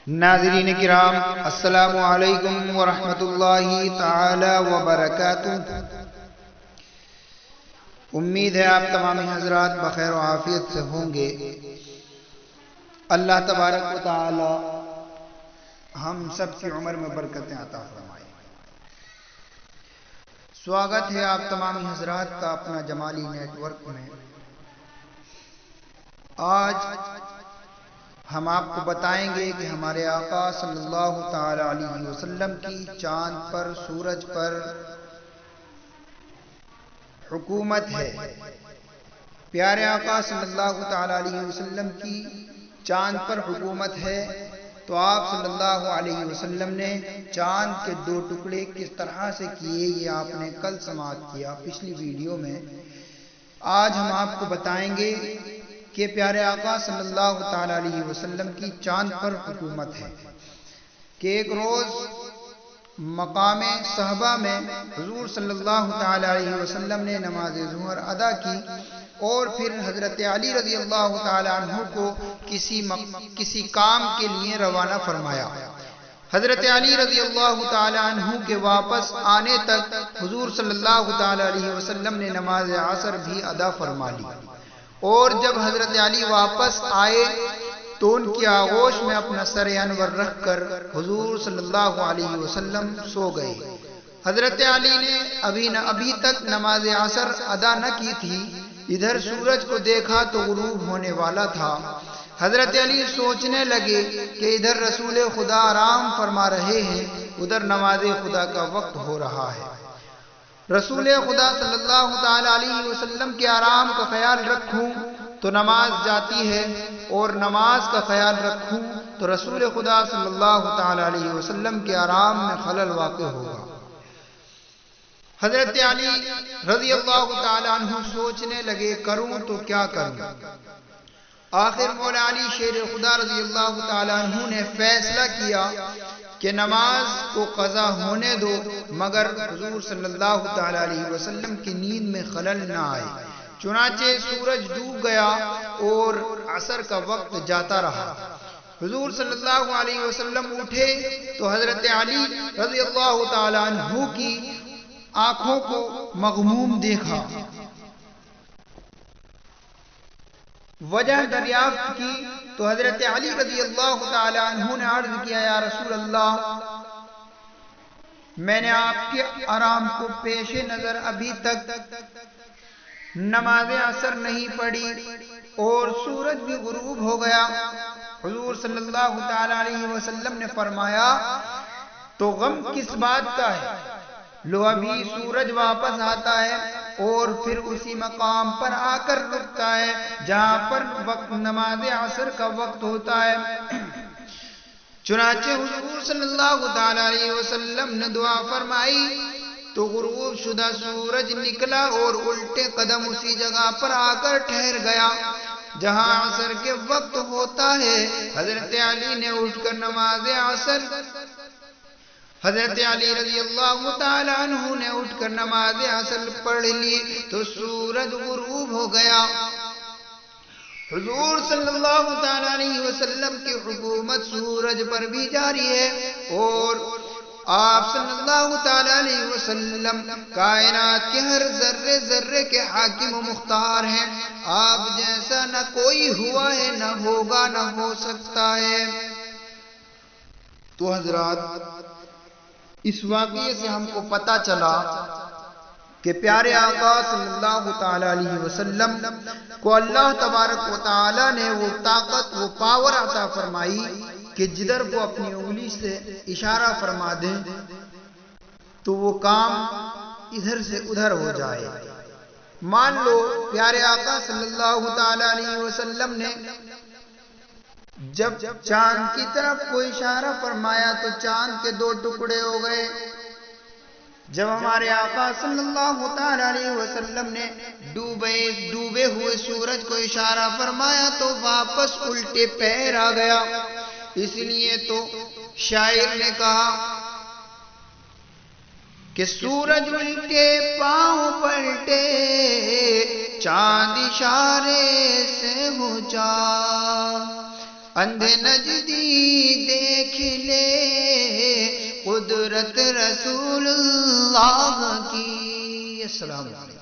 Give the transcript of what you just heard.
ناظرین کرام، السلام علیکم ورحمۃ اللہ تعالی وبرکاتہ۔ امید ہے آپ تمام حضرات بخیر و عافیت سے ہوں گے۔ اللہ تبارک و تعالی ہم سب کی عمر میں برکتیں عطا فرمائے۔ سواگت ہے آپ تمام حضرات کا اپنا جمالی نیٹ ورک میں۔ آج ہم آپ کو بتائیں گے کہ ہمارے آقا صلی اللہ تعالی علیہ وسلم کی چاند پر، سورج پر حکومت ہے۔ پیارے آقا صلی اللہ تعالی علیہ وسلم کی چاند پر حکومت ہے، تو آپ صلی اللہ علیہ وسلم نے چاند کے دو ٹکڑے کس طرح سے کیے، یہ آپ نے کل سماعت کیا پچھلی ویڈیو میں۔ آج ہم آپ کو بتائیں گے کہ پیارے آقا صلی اللہ تعالی علیہ وسلم کی چاند پر حکومت ہے کہ ایک روز مقام صحبہ میں حضور صلی اللہ تعالی علیہ وسلم نے نماز ظہر ادا کی اور پھر حضرت علی رضی اللہ تعالی عنہ کو کسی کام کے لیے روانہ فرمایا۔ حضرت علی رضی اللہ تعالی عنہ کے واپس آنے تک حضور صلی اللہ تعالی علیہ وسلم نے نماز عصر بھی ادا فرما لی، اور جب حضرت علی واپس آئے تو ان کی آغوش میں اپنا سر انور رکھ کر حضور صلی اللہ علیہ وسلم سو گئے۔ حضرت علی نے ابھی تک نماز عصر ادا نہ کی تھی، ادھر سورج کو دیکھا تو غروب ہونے والا تھا۔ حضرت علی سوچنے لگے کہ ادھر رسول خدا آرام فرما رہے ہیں، ادھر نماز خدا کا وقت ہو رہا ہے۔ رسول خدا صلی اللہ تعالی علیہ وسلم کے آرام کا خیال رکھوں تو نماز جاتی ہے، اور نماز کا خیال رکھوں تو رسول خدا صلی اللہ تعالی علیہ وسلم کے آرام میں خلل واقع ہوگا۔ حضرت علی رضی اللہ تعالی عنہ سوچنے لگے، کروں تو کیا کروں؟ آخر مولا علی شیر خدا رضی اللہ تعالی عنہ نے فیصلہ کیا کہ نماز کو قضا ہونے دو، مگر حضور صلی اللہ تعالی علیہ وسلم کی نیند میں خلل نہ آئے۔ چنانچہ سورج ڈوب گیا اور عصر کا وقت جاتا رہا۔ حضور صلی اللہ علیہ وسلم اٹھے تو حضرت علی رضی اللہ تعالی عنہ کی آنکھوں کو مغموم دیکھا۔ وجہ دریافت کی تو حضرت علی رضی اللہ تعالی عنہ نے عرض کیا، یا رسول اللہ، میں نے آپ کے آرام کو پیش نظر ابھی تک نماز عصر نہیں پڑھی اور سورج بھی غروب ہو گیا۔ حضور صلی اللہ تعالی علیہ وسلم نے فرمایا، تو غم کس بات کا ہے؟ لو ابھی سورج واپس آتا ہے اور پھر اسی مقام پر آ کر رکتا ہے جہاں پر نماز عصر کا وقت ہوتا ہے۔ چنانچہ حضور صلی اللہ تعالی علیہ وسلم نے دعا فرمائی تو غروب شدہ سورج نکلا اور الٹے قدم اسی جگہ پر آ کر ٹھہر گیا جہاں عصر کے وقت ہوتا ہے۔ حضرت علی نے اٹھ کر نماز عصر حضرت علی رضی اللہ تعالی عنہ نے اٹھ کر نماز عصر پڑھ لی تو سورج غروب ہو گیا۔ حضور صلی اللہ تعالی علیہ وسلم کی حکومت سورج پر بھی جاری ہے، اور آپ صلی اللہ تعالی علیہ وسلم کائنات کے ہر ذرے ذرے کے حاکم و مختار ہیں۔ آپ جیسا نہ کوئی ہوا ہے، نہ ہوگا، نہ ہو سکتا ہے۔ تو حضرات، اس واقعے سے ہم کو پتہ چلا کہ پیارے آقا صلی اللہ تعالی علیہ وسلم کو اللہ تبارک و تعالی نے وہ طاقت، وہ پاور عطا فرمائی کہ جدھر وہ اپنی انگلی سے اشارہ فرما دیں تو وہ کام ادھر سے ادھر ہو جائے۔ مان لو پیارے آقا صلی اللہ تعالی علیہ وسلم نے جب چاند کی طرف کو اشارہ فرمایا تو چاند کے دو ٹکڑے ہو گئے۔ جب ہمارے آقا صلی اللہ تعالی علیہ وسلم نے ڈوبے ہوئے سورج کو اشارہ فرمایا تو واپس الٹے پیر آ گیا۔ اس لیے تو شاعر نے کہا کہ سورج الٹے پاؤں پلٹے، چاند اشارے سے ہو جا، اندھے نجدی دیکھ لے قدرت رسول اللہ کی۔ السلام علیکم۔